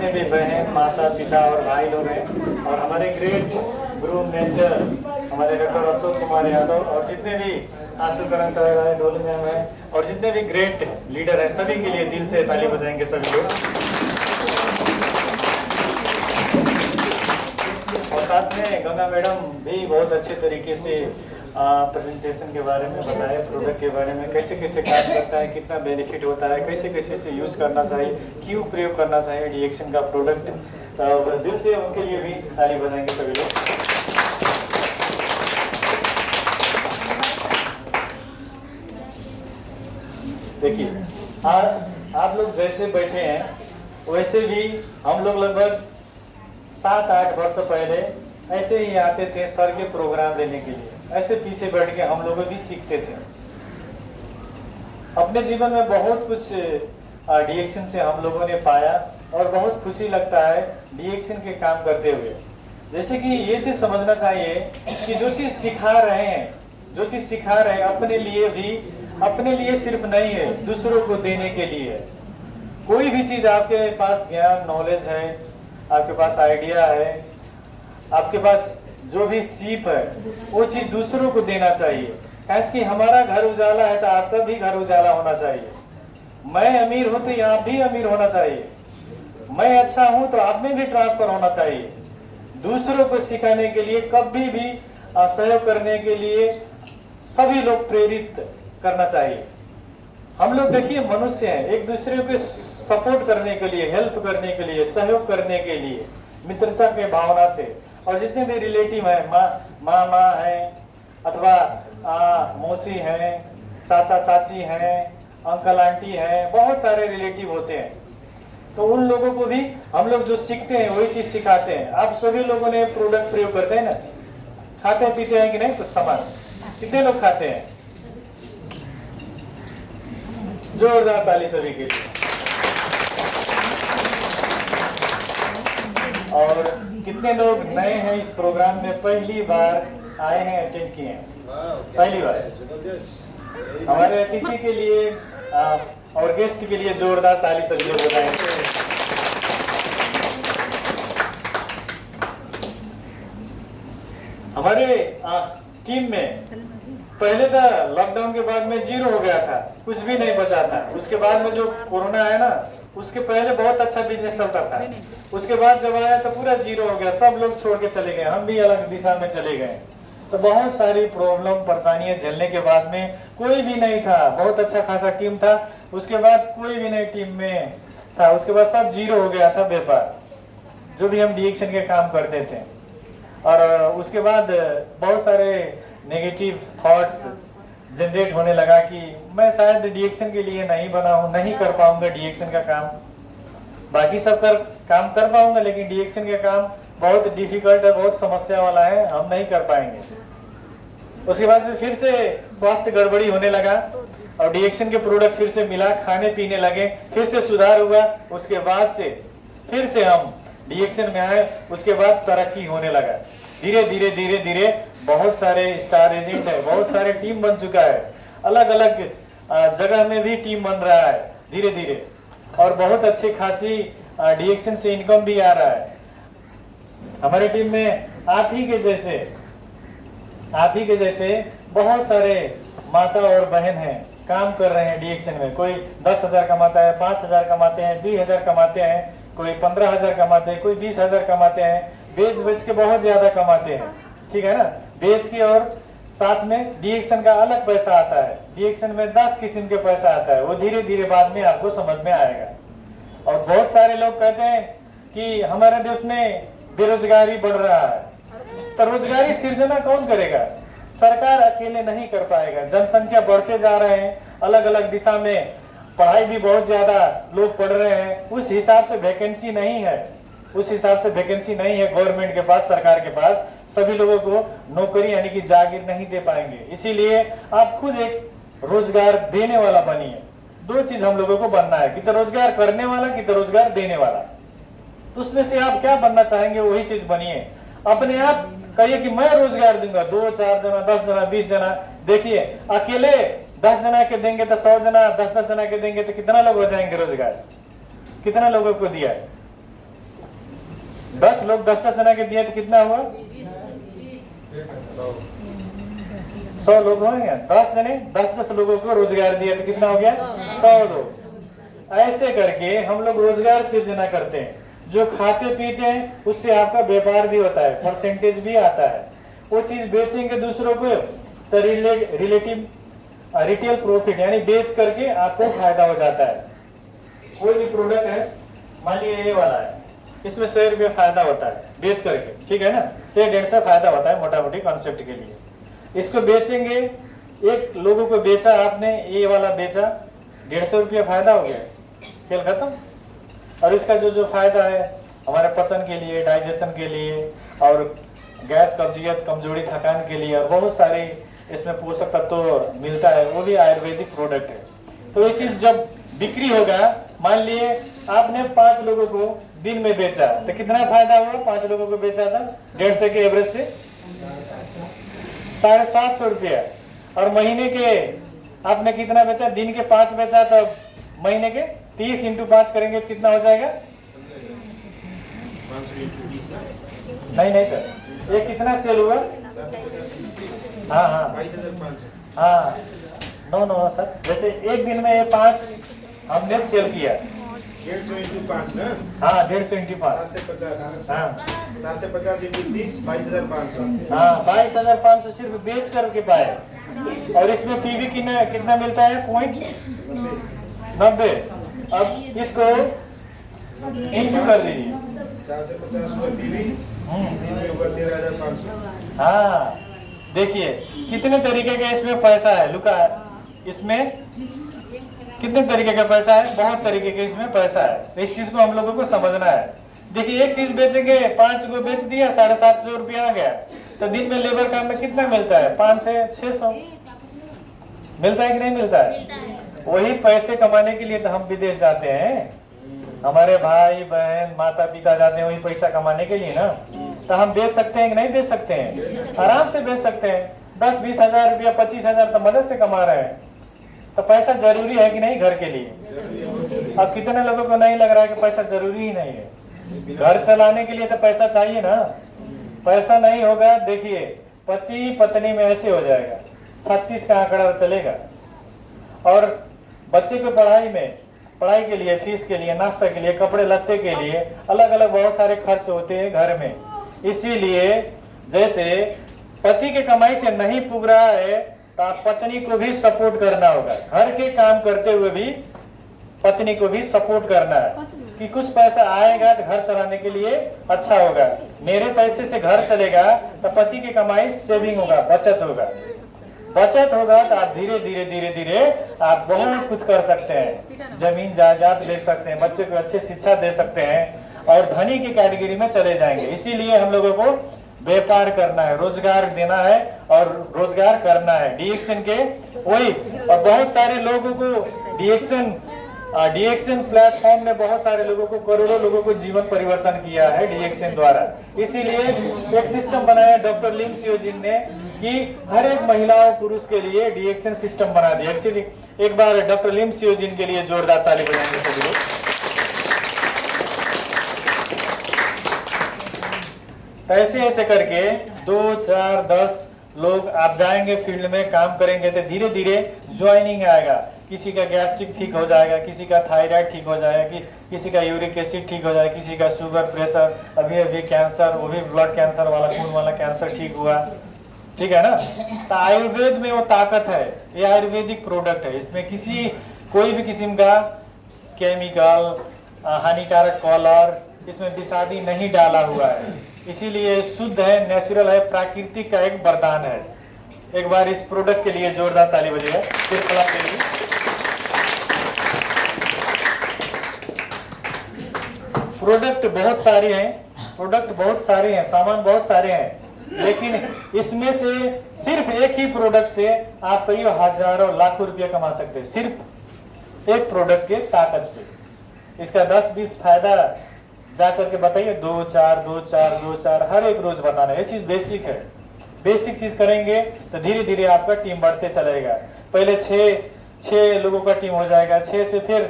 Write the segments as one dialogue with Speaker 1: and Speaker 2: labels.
Speaker 1: जितने भी बहन माता पिता और भाई लोग हैं और हमारे ग्रेट गुरु मेंटर हमारे डॉक्टर अशोक कुमार यादव और जितने भी आशुकरण साहब है, डोली मैम है और जितने भी ग्रेट लीडर हैं सभी के लिए दिल से ताली बजाएंगे सभी लोग। और साथ में गंगा मैडम भी बहुत अच्छे तरीके से प्रेजेंटेशन के बारे में बताया, प्रोडक्ट के बारे में कैसे कैसे काम करता है, कितना बेनिफिट होता है, कैसे कैसे से यूज करना चाहिए, क्यों प्रयोग करना चाहिए डीएक्शन का प्रोडक्ट। दिल से उनके लिए भी ताली बजाएंगे सभी लोग। देखिए आप लोग जैसे बैठे हैं वैसे भी हम लोग लगभग 7-8 वर्ष पहले ऐसे ही आते थे सर के प्रोग्राम लेने के लिए, ऐसे पीछे बैठ के हम लोग भी सीखते थे। अपने जीवन में बहुत कुछ डीएक्शन से हम लोगों ने पाया और बहुत खुशी लगता है डीएक्शन के काम करते हुए। जैसे कि ये चीज समझना चाहिए कि जो चीज सिखा रहे हैं अपने लिए भी, अपने लिए सिर्फ नहीं है, दूसरों को देने के लिए है। कोई भी चीज आपके पास ज्ञान नॉलेज है, आपके पास आइडिया है, आपके पास जो भी सीप है वो चीज दूसरों को देना चाहिए। ऐसे कि हमारा घर उजाला है तो आपका भी घर उजाला होना चाहिए। मैं अमीर हूं तो आप भी अमीर होना चाहिए। मैं अच्छा हूं तो आप में भी ट्रांसफर होना चाहिए। दूसरों को सिखाने के लिए, कभी भी सहयोग करने के लिए सभी लोग प्रेरित करना चाहिए। हम लोग देखिए मनुष्य हैं, एक दूसरे को सपोर्ट करने के लिए, हेल्प करने के लिए, सहयोग करने के लिए, मित्रता के भावना से। और जितने भी रिलेटिव हैं, मामा है अथवा मौसी हैं, चाचा चाची हैं, अंकल आंटी हैं, बहुत सारे रिलेटिव होते हैं। तो उन लोगों को भी हम लोग जो सीखते हैं वही चीज सिखाते हैं। आप सभी लोगों ने प्रोडक्ट प्रयोग करते हैं ना, खाते पीते हैं कि नहीं कुछ सामान? कितने लोग खाते हैं? जोरदार ताली सभी के लिए। और कितने लोग नए हैं इस प्रोग्राम में, पहली बार आए हैं, अटेंड किए हैं पहली बार? हमारे अतिथि के लिए और गेस्ट के लिए जोरदार ताली सभी लोग बताएंगे। हमारे टीम में पहले तो लॉकडाउन के बाद में 0 हो गया था, कुछ भी नहीं बचा था। उसके बाद में जो कोरोना आया ना, उसके पहले बहुत अच्छा बिजनेस चलता था। उसके बाद जब आया तो पूरा 0 हो गया, सब लोग छोड़ के चले गए, हम भी अलग दिशा में चले गए। तो बहुत सारी प्रॉब्लम परेशानियां झेलने के बाद में कोई भी नहीं था, बहुत अच्छा खासा टीम था, उसके बाद कोई भी नहीं टीम में था। उसके बाद सब 0 हो गया था व्यापार, जो भी हम डीएक्शन के काम करते थे। और उसके बाद बहुत सारे नेगेटिव थॉट्स जनरेट होने लगा कि मैं शायद डीएक्शन के लिए नहीं बना हूं, नहीं कर पाऊंगा डीएक्शन का काम। बाकी सब काम कर पाऊंगा लेकिन डीएक्शन का काम बहुत डिफिकल्ट है, बहुत समस्या वाला है, हम नहीं कर पाएंगे। उसके बाद फिर से स्वास्थ्य गड़बड़ी होने लगा और डीएक्शन के प्रोडक्ट फिर से मिला, खाने पीने लगे, फिर से सुधार हुआ। उसके बाद से फिर से हम डीएक्शन में आए, उसके बाद तरक्की होने लगा। धीरे धीरे धीरे धीरे बहुत सारे स्टार एजेंट है, बहुत सारे टीम बन चुका है, अलग अलग जगह में भी टीम बन रहा है धीरे धीरे, और बहुत अच्छी खासी डीएक्शन से इनकम भी आ रहा है। हमारी टीम में आप ही के जैसे बहुत सारे माता और बहन हैं, काम कर रहे हैं डीएक्शन में। कोई 10,000 कमाता है, 5,000 कमाते हैं, 2,000 कमाते हैं, कोई 15,000 कमाते हैं, कोई 20,000 कमाते हैं, बेच के बहुत ज्यादा कमाते हैं, ठीक है ना। बेच के और साथ में डीएक्शन का अलग पैसा आता है। डीएक्शन में 10 किस्म के पैसा आता है, वो धीरे धीरे बाद में आपको समझ में आएगा। और बहुत सारे लोग कहते हैं कि हमारे देश में बेरोजगारी बढ़ रहा है, तो रोजगारी सृजना कौन करेगा? सरकार अकेले नहीं कर पाएगा। जनसंख्या बढ़ते जा रहे हैं, अलग अलग दिशा में पढ़ाई भी बहुत ज्यादा लोग पढ़ रहे हैं, उस हिसाब से वैकेंसी नहीं है गवर्नमेंट के पास, सरकार के पास। सभी लोगों को नौकरी यानी कि जागीर नहीं दे पाएंगे। इसीलिए आप खुद एक रोजगार देने वाला बनिए। 2 चीज हम लोगों को बनना है, कि तो रोजगार करने वाला, कि तो रोजगार देने वाला। तो उसमें से आप क्या बनना चाहेंगे वही चीज बनिए। अपने आप कहिए कि मैं रोजगार दूंगा, 2, 4 जना, 10 जना, 20 जना। देखिए अकेले 10 जना के देंगे तो 100 जना, 10-10 जना के देंगे तो कितना लोग हो जाएंगे रोजगार? कितना लोगों को दिया है? 10 लोग 10 जना के दिए तो कितना हुआ? 100 लोग होंगे। 10 जने 10 लोगों को रोजगार दिया तो कितना हो गया? 100 लोग। ऐसे करके हम लोग रोजगार सृजना करते हैं। जो खाते पीते हैं उससे आपका व्यापार भी होता है, परसेंटेज भी आता है। वो चीज बेचेंगे दूसरों को तो रिलेटिव रिटेल प्रॉफिट यानी बेच करके आपको फायदा हो जाता है। कोई भी प्रोडक्ट है, मान लीजिए ये वाला है, इसमें 100 रुपये फायदा होता है बेच करके, ठीक है ना? 100-150 फायदा होता है मोटा मोटी कॉन्सेप्ट के लिए। इसको बेचेंगे, एक लोगों को बेचा आपने, ये वाला बेचा, 150 रुपया फायदा हो गया, खेल खत्म। और इसका जो फायदा है हमारे पचन के लिए, डाइजेशन के लिए और गैस कब्जियत कमजोरी थकान के लिए और बहुत सारे इसमें पोषक तत्व तो मिलता है, वो भी आयुर्वेदिक प्रोडक्ट है। तो ये चीज जब बिक्री होगा, मान लिए आपने 5 लोगों को दिन में बेचा तो कितना फायदा हुआ? 5 लोगों को बेचा था 150 के एवरेज से 750 रुपया। और महीने के आपने कितना बेचा? दिन के 5 बेचा तो महीने के 30 × 5 करेंगे तो कितना हो जाएगा? नहीं सर, ये कितना सेल हुआ? हाँ 22,500। नो सर, जैसे एक दिन में ये 5 हमने सेल किया,
Speaker 2: 150 × 5 ना?
Speaker 1: हाँ 150 × 5,
Speaker 2: 750।
Speaker 1: हाँ
Speaker 2: 750 × 30, 22,500।
Speaker 1: हाँ 22,500 सिर्फ बेच करके पाए। और इसमें पीवी कितना मिलता है? 0.90। अब इसको इंटू कर दीजिए,
Speaker 2: 4 से 50 रुपये पीवी, 30 दिन में होगा 13,500।
Speaker 1: हाँ देखिए कितने तरीके का इसमें पैसा है। लुका इसमें कितने तरीके का पैसा है? बहुत तरीके का इसमें पैसा है। तो इस चीज को हम लोगों को समझना है। देखिए एक चीज बेचेंगे, 5 को बेच दिया, 750 रुपया आ गया, तो दिन में लेबर काम में कितना मिलता है? 5 से 600 मिलता है कि नहीं मिलता है? वही पैसे कमाने के लिए तो हम विदेश जाते हैं, हमारे भाई बहन माता पिता जाते हैं वही पैसा कमाने के लिए ना। तो हम बेच सकते हैं कि नहीं बेच सकते हैं? आराम से बेच सकते हैं। 10-20 हजार रुपया 25,000 तो मदद से कमा रहे हैं। तो पैसा जरूरी है कि नहीं घर के लिए? अब कितने लोगों को नहीं लग रहा है कि पैसा जरूरी ही नहीं है? घर चलाने के लिए तो पैसा चाहिए ना। पैसा नहीं होगा, देखिए पति पत्नी में ऐसे हो जाएगा, 36 का आंकड़ा चलेगा। और बच्चे को पढ़ाई के लिए, फीस के लिए, नाश्ता के लिए, कपड़े लत्ते के लिए अलग अलग बहुत सारे खर्च होते हैं घर में। इसीलिए जैसे पति के कमाई से नहीं पुग रहा है तो आप पत्नी को भी सपोर्ट करना होगा। घर के काम करते हुए भी पत्नी को भी सपोर्ट करना है कि कुछ पैसा आएगा तो घर चलाने के लिए अच्छा होगा। मेरे पैसे से घर चलेगा तो पति की कमाई सेविंग होगा, बचत होगा। बचत होगा तो आप धीरे धीरे आप बहुत कुछ कर सकते हैं। जमीन जायदाद ले सकते हैं, बच्चे को अच्छी शिक्षा दे सकते हैं और धनी की कैटेगरी में चले जाएंगे। इसीलिए हम लोगों को व्यापार करना है, रोजगार देना है और रोजगार करना है। डीएक्शन के वही, और बहुत सारे लोगों को डीएक्शन प्लेटफॉर्म ने बहुत सारे लोगों को, करोड़ों लोगों को जीवन परिवर्तन किया है डीएक्शन द्वारा। इसीलिए एक सिस्टम बनाया डॉक्टर लिम सियोजिन ने कि हर एक महिला और पुरुष के लिए डीएक्शन सिस्टम बना दिया। एक्चुअली एक बार डॉक्टर लिम सियोजिन के लिए जोरदार ताली बजाएंगे सभी लोग। ऐसे ऐसे करके 2, 4, 10 लोग आप जाएंगे फील्ड में काम करेंगे तो धीरे धीरे ज्वाइनिंग आएगा। किसी का गैस्ट्रिक ठीक हो जाएगा, किसी का थायराइड ठीक हो जाएगा, किसी का यूरिक एसिड ठीक हो जाएगा, किसी का शुगर प्रेशर, अभी कैंसर, वो भी ब्लड कैंसर वाला, खून वाला कैंसर ठीक हुआ, ठीक है ना। तो आयुर्वेद में वो ताकत है, ये आयुर्वेदिक प्रोडक्ट है। इसमें कोई भी किस्म का केमिकल, हानिकारक कलर, इसमें विषादी नहीं डाला हुआ है। इसीलिए शुद्ध है, नेचुरल है, प्राकृतिक का एक वरदान है। एक बार इस प्रोडक्ट के लिए जोरदार ताली बजेगा चित्रकला के लिए। प्रोडक्ट बहुत सारे हैं, सामान बहुत सारे हैं, लेकिन इसमें से सिर्फ एक ही प्रोडक्ट से आप कई हजारों लाखों रुपया कमा सकते हैं, सिर्फ एक प्रोडक्ट के ताकत से। इसका 10-20 फायदा जाकर के बताइए, 2-4 हर एक रोज बताना। ये चीज बेसिक है। बेसिक चीज करेंगे तो धीरे धीरे आपका टीम बढ़ते चलेगा। पहले 6 लोगों का टीम हो जाएगा, 6 से फिर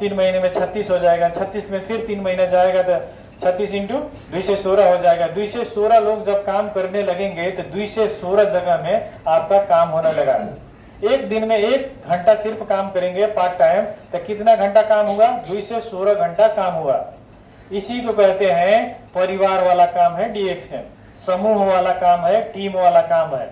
Speaker 1: 3 महीने में 36 हो जाएगा, 36 में फिर 3 महीने जाएगा तो 36 इंटू 216 हो जाएगा। 216 लोग जब काम करने लगेंगे तो 216 जगह में आपका काम होने लगा। एक दिन में 1 घंटा सिर्फ काम करेंगे पार्ट टाइम तो कितना घंटा काम हुआ? 216 घंटा काम हुआ। इसी को कहते हैं परिवार वाला काम है डीएक्शन, समूह वाला काम है, टीम वाला काम है।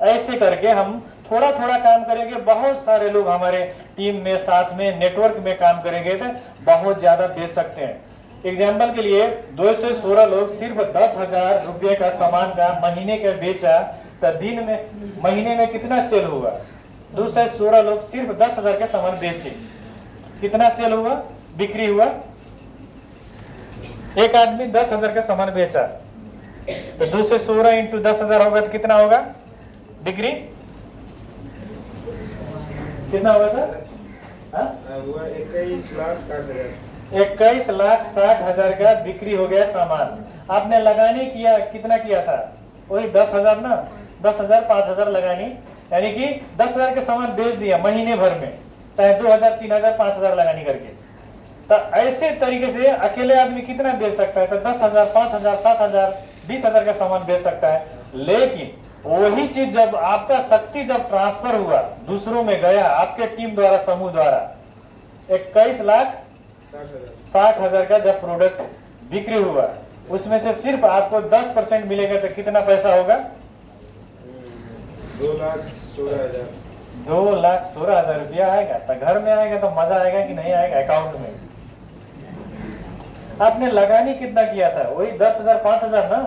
Speaker 1: ऐसे करके हम थोड़ा थोड़ा काम करेंगे, बहुत सारे लोग हमारे टीम में साथ में नेटवर्क में काम करेंगे तो बहुत ज्यादा बेच सकते हैं। एग्जाम्पल के लिए 216 लोग सिर्फ 10,000 रुपये का सामान का महीने का बेचा तो दिन में महीने में कितना सेल हुआ? 216 लोग सिर्फ 10,000 के सामान बेचे, कितना सेल हुआ, बिक्री हुआ? एक आदमी 10,000 का सामान बेचा तो 216 इंटू 10,000 होगा तो कितना होगा बिक्री? कितना होगा सर?
Speaker 2: हुआ 21,60,000।
Speaker 1: 21,60,000 का बिक्री हो गया सामान। आपने लगानी किया कितना किया था? वही 10,000 ना, 10,000 5,000 लगानी, यानी कि 10,000 के सामान बेच दिया महीने भर में, चाहे 2,000 3,000 5,000 लगानी करके। तो ऐसे तरीके से अकेले आदमी कितना बेच सकता है? तो 10,000 5,000 7,000 20,000 का सामान बेच सकता है। लेकिन वही चीज जब आपका शक्ति जब ट्रांसफर हुआ दूसरों में गया, आपके टीम द्वारा समूह द्वारा 21,60,000 का जब प्रोडक्ट बिक्री हुआ, उसमें से सिर्फ आपको 10% मिलेगा तो कितना पैसा होगा?
Speaker 2: 2,16,000।
Speaker 1: 2,16,000 रुपया आएगा। तो घर में आएगा तो मजा आएगा कि नहीं आएगा? अकाउंट में आपने लगानी कितना किया था? वही 10,000 5,000 ना।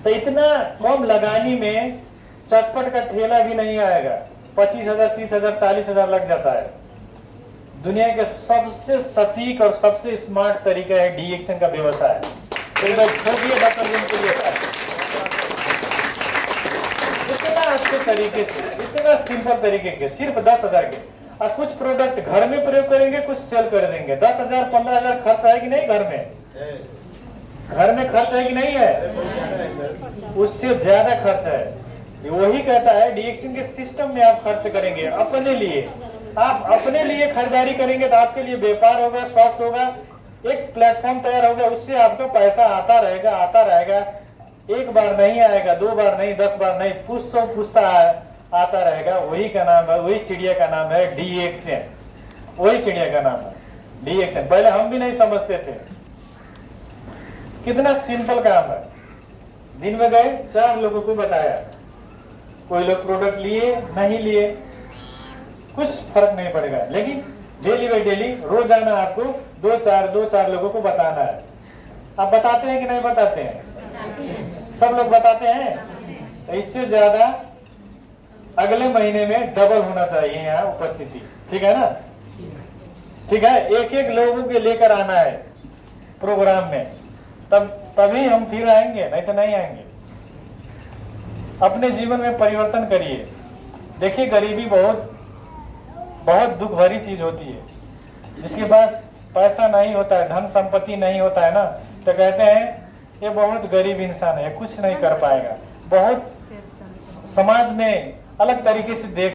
Speaker 1: तो इतना कम लगानी में चटपट का ठेला भी नहीं आएगा, 25,000 30,000 40,000 लग जाता है। दुनिया के सबसे सटीक और सबसे स्मार्ट तरीका है डीएक्शन का व्यवसाय। इतना अच्छे तरीके से, इतना सिंपल तरीके के, सिर्फ 10,000 के। और कुछ प्रोडक्ट घर में प्रयोग करेंगे, कुछ सेल कर देंगे। 10,000 15,000 खर्च है कि नहीं? घर में खर्च है कि नहीं है? उससे ज्यादा खर्च है। वही कहता है डीएक्शन के सिस्टम में आप खर्च करेंगे अपने लिए। आप अपने लिए खरीदारी करेंगे तो आपके लिए व्यापार होगा, स्वास्थ्य होगा, एक प्लेटफॉर्म तैयार होगा, उससे आपको पैसा आता रहेगा। एक बार नहीं आएगा, 2 बार नहीं, 10 बार नहीं, पूछता आता रहेगा। वही का नाम है, वही चिड़िया का नाम है डीएक्शन। वही चिड़िया का नाम है डीएक्शन। पहले हम भी नहीं समझते थे। कितना सिंपल काम है। दिन में गए 4 लोगों को बताया, कोई लोग प्रोडक्ट लिए नहीं लिए, कुछ फर्क नहीं पड़ेगा। लेकिन डेली बाई डेली रोजाना आपको 2-4 लोगों को बताना है। आप बताते हैं कि नहीं बताते हैं? सब लोग बताते हैं। इससे ज्यादा अगले महीने में डबल होना चाहिए यहाँ उपस्थिति, ठीक है ना? ठीक है, एक लोगों के लेकर आना है प्रोग्राम में, तभी हम फिर आएंगे, नहीं तो नहीं आएंगे। अपने जीवन में परिवर्तन करिए। देखिए गरीबी बहुत दुख भरी चीज होती है। जिसके पास पैसा नहीं होता है, धन संपत्ति नहीं होता है ना, तो कहते हैं ये बहुत गरीब इंसान है, कुछ नहीं कर पाएगा। बहुत समाज में अलग तरीके से